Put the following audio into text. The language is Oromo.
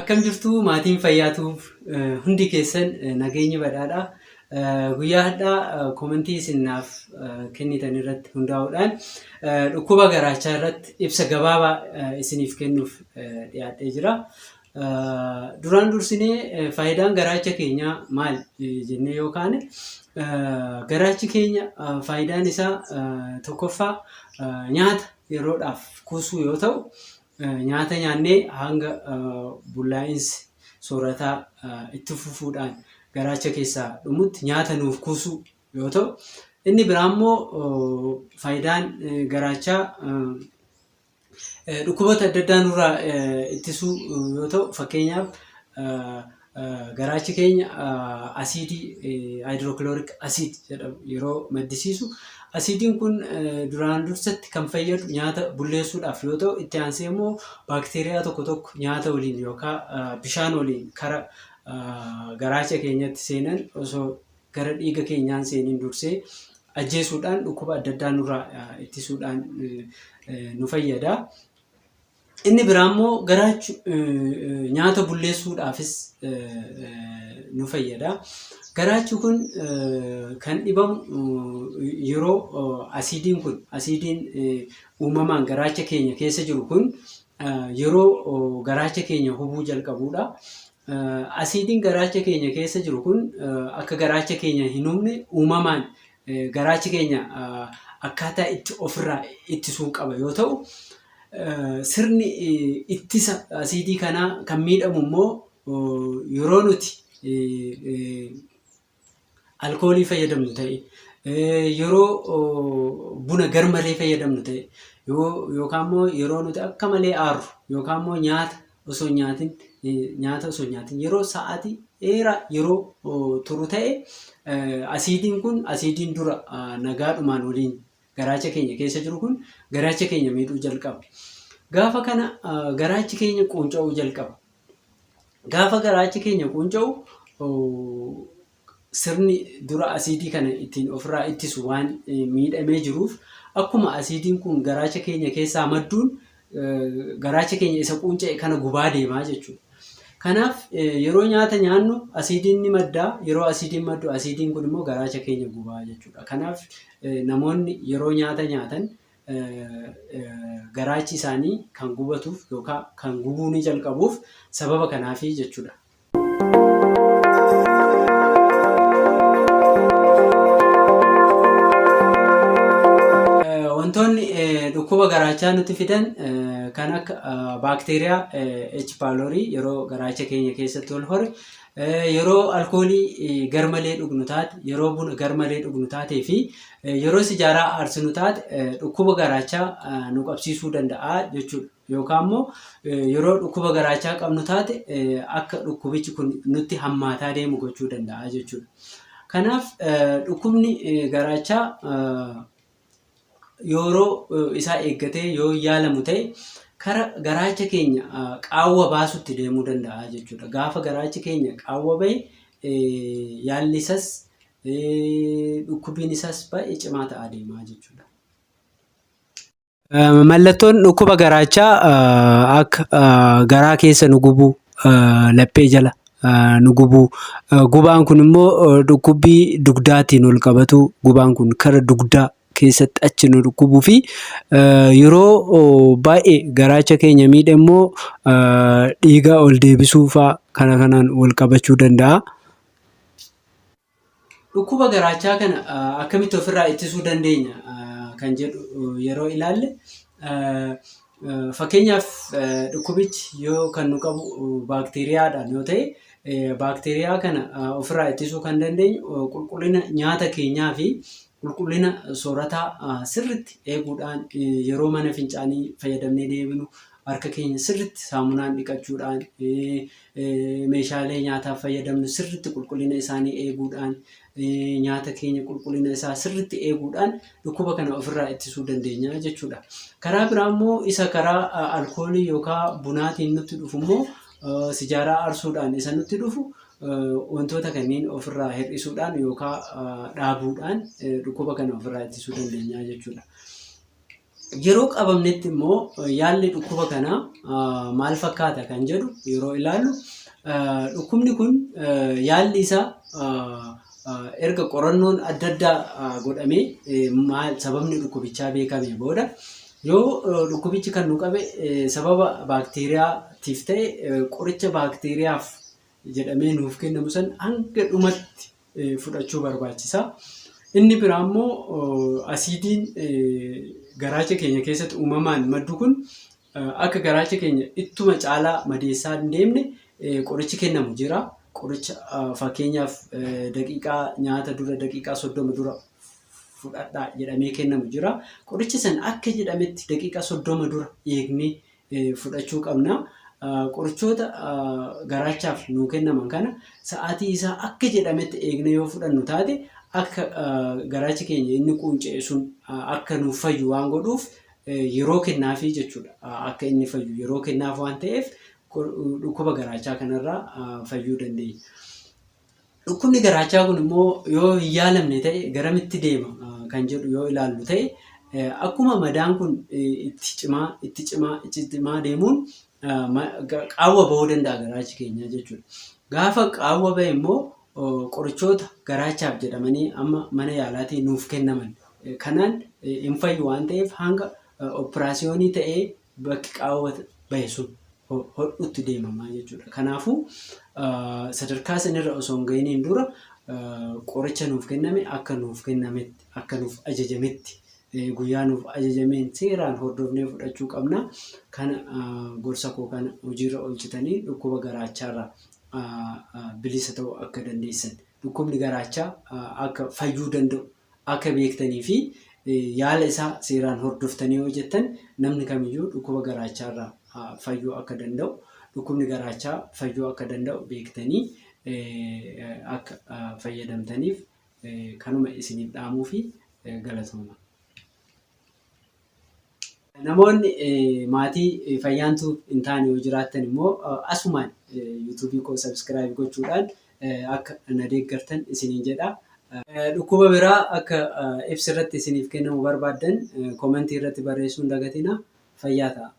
Akkam jirtu maatiin fayyaatuuf hundi keessan nageenyi badhaadha. Guyyaa hadhaa komentii isinaaf kennitan irratti hundaa'uudhaan dhukkuba garaachaa irratti ibsa gabaabaa isiniif kennuuf dhiyaadhee jira. Duraan dursinee faayidaan garaacha keenyaa maal jennee yookaan garaachi keenya faayidaan isaa tokkoffaa nyaata yeroodhaaf kuusuu yoo ta'u, nyaata nyaannee hanga bullaa'insi soorataa itti fufuudhaan garaacha keessaa dhumutti nyaata nuuf kuusuu yoo ta'u, inni biraa immoo faayidaan garaachaa dhukkuboota adda addaa nurraa ittisuu yoo ta'u, fakkeenyaaf garaachi keenya asiidii hydrochloric acid jedhamu yeroo maddisiisu, asiidiin kun duraan dursatti kan fayyadu nyaata bulleessuudhaaf yoo ta'u, itti aansee immoo baakteeriyaa tokko tokko nyaata waliin yookaan bishaan waliin kara garaacha keenyatti seenan osoo gara dhiiga keenyaan seeniin dursee ajjeesuudhaan dhukkuba adda addaa nurraa ittisuudhaan nu fayyada. Inni biraa immoo garaachi nyaata bulleessuudhaafis nu fayyada. Garaachi kun kan dhibamu yeroo asiidiin uumamaan garaacha keenya keessa jiru kun yeroo garaacha keenya hubuu jalqabudha. Asiidiin garaacha keenya keessa jiru kun akka garaacha keenya hin hubne uumamaan garaachi keenya akkaataa itti ofirraa ittisuu qaba yoo ta'u, sirni ittisa asiidii kanaa kan miidhamu immoo yeroo nuti alkoolii fayyadamnu ta'e, yeroo buna garmalee fayyadamnu ta'e, yookaan immoo yeroo nuti akka malee aarru yookaan immoo nyaata osoo nyaatin yeroo sa'aatii dheeraa yeroo turu ta'e, asiidiin dura nagaadhumaan waliin garaacha keenya keessa jiru kun garaacha keenya miidhuu jalqaba. Gaafa kana garaachi keenya quunca'uu jalqaba. Gaafa garaachi keenya quunca'u sirni dura asiidii kana ittiin ofirraa ittisu waan miidhamee jiruuf, akkuma asiidiin kun garaacha keenya keessaa madduun garaacha keenya isa quunca'e kana gubaa deemaa jechuudha. Kanaaf yeroo nyaata nyaannu asiidiin ni maddaa, yeroo asiidiin maddu asiidiin kun immoo garaacha keenya gubaa jechuudha. Kanaaf namoonni yeroo nyaata nyaatan garaachi isaanii kan gubatuuf yookaan kan gubuu ni jalqabuuf sababa kanaafi jechuudha. Wantoonni dhukkuba garaachaa nutti fidan kan akka baakteeriyaa H. pylori yeroo garaacha keenya keessatti ol hore, yeroo alkoolii garmalee dhugnu taate, yeroo buna garmalee dhugnu taatee fi yeroo sigaaraa aarsinu taate dhukkuba garaachaa nu qabsiisuu danda'a jechuudha. Yookaan immoo yeroo dhukkuba garaachaa qabnu taate akka dhukkubichi kun nutti hammaataa deemu gochuu danda'a jechuudha. Kanaaf dhukkubni garaachaa yeroo isaa eeggatee yoo yaalamu ta'e kara garaacha keenya qaawwa baasutti deemuu danda'a jechuudha. Gaafa garaachi keenya qaawwa bahe yaalli isaas dhukkubbiin isaas baay'ee cimaa ta'aa deemaa jechuudha. Mallattoon dhukkuba garaachaa akka garaa keessa nu gubuu, laphee jala nu gubuu, gubaan kun immoo dhukkubbii dugdaatiin ol qabatu, gubaan kun kara dugdaa keessatti achi nu dhukkubuu fi yeroo baay'ee garaacha keenya miidhe immoo dhiiga ol deebisuu fa'aa kanaan wal qabachuu danda'a. Dhukkuba garaachaa kana akkamitti ofirraa ittisuu dandeenya kan jedhu yeroo ilaalle, fakkeenyaaf dhukkubichi yoo kan nu qabu baakteeriyaadhaan yoo ta'e, baakteeriyaa kana ofirraa ittisuu kan dandeenyu qulqullina nyaata keenyaa fi qulqullina soorataa sirritti eeguudhaan, yeroo mana fincaanii fayyadamnee deebinu harka keenya sirritti saamunaan dhiqachuudhaan, meeshaalee nyaataaf fayyadamnu sirritti qulqullina isaanii eeguudhaan, nyaata keenya qulqullina isaa sirritti eeguudhaan dhukkuba kana ofirraa ittisuu dandeenya jechuudha. Karaa biraa immoo isa karaa alkoolii yookaan bunaatiin nutti dhufu immoo sigaaraa aarsuudhaan isa nutti dhufu wantoota kanneen ofirraa hir'isuudhaan yookaan dhaabuudhaan dhukkuba kana ofirraa ittisuu dandeenya jechuudha. yeroo qabamnetti immoo yaalli dhukkuba kanaa maal fakkaata kan jedhu yeroo ilaallu dhukkubni kun yaalli isaa erga qorannoon adda addaa godhamee maal sababni dhukkubichaa beekame booda yoo dhukkubichi kan nu qabe sababa baakteeriyaatiif ta'e qoricha baakteeriyaaf jedhamee nuuf kennamu san hanga dhumatti fudhachuu barbaachisa. Inni biraa immoo asiidiin garaacha keenya keessatti uumamaan maddu kun akka garaacha keenya ittuma caalaa madeessaa hin deemne qorichi kennamu jira. Qoricha fakkeenyaaf daqiiqaa nyaata dura daqiiqaa 30 dura fudhadhaa jedhamee kennamu jira. Qorichi san akka jedhametti daqiiqaa 30 dura eegnee fudhachuu qabna. Qorichoota garaachaaf nuu kennaman kana sa'aatii isaa akka jedhametti eegnee yoo fudhannu taate akka garaachi keenya inni qunca'e sun akka nuuf fayyu waan godhuuf yeroo kennaafii jechuudha. Akka inni fayyu yeroo kennaaf waan ta'eef dhukkuba garaachaa kanarraa fayyuu dandeenya. Dhukkubni garaachaa kun immoo yoo hin yaalamne ta'e garamitti deema kan jedhu yoo ilaallu ta'e akkuma madaan kun itti cimaa deemuun qaawwa bahuu danda'a garaachi keenya jechuudha. Gaafa qaawwa bahe immoo qorichoota garaachaaf jedhamanii amma mana yaalaatii nuuf kennaman kanaan hin fayyu waan ta'eef hanga operaasiyoonii ta'ee bakki qaawwa bahe sun hodhutti deemamaa jechuudha. Kanaafuu sadarkaa sanirra osoo hin gahiniin dura qoricha nuuf kenname akka nuuf kennametti akka nuuf ajajametti guyyaa nuuf ajajameen seeraan hordofnee fudhachuu qabna. Kana gorsa koo kana hojiirra oolchitanii dhukkuba garaachaarraa bilisa ta'uu akka dandeessan dhukkubni garaachaa akka fayyuu danda'u akka beektanii fi yaala isaa seeraan hordoftanii yoo jettan namni kamiyyuu dhukkuba garaachaarraa fayyuu akka danda'u dhukkubni garaachaa fayyuu akka danda'u beektanii akka fayyadamtaniif kanuma isiniif dhaamuu fi galatooma. Namoonni maatii fayyaantuu hin taane yoo jiraattan immoo asumaan yuutuubii koo sabskiraayib gochuudhaan akka na deeggartan isiniin jedha. Dhukkuba biraa akka ibsa irratti isiniif kennamu barbaaddan komentii irratti barreessuu hin dagatinaa. Fayyaa ta'a.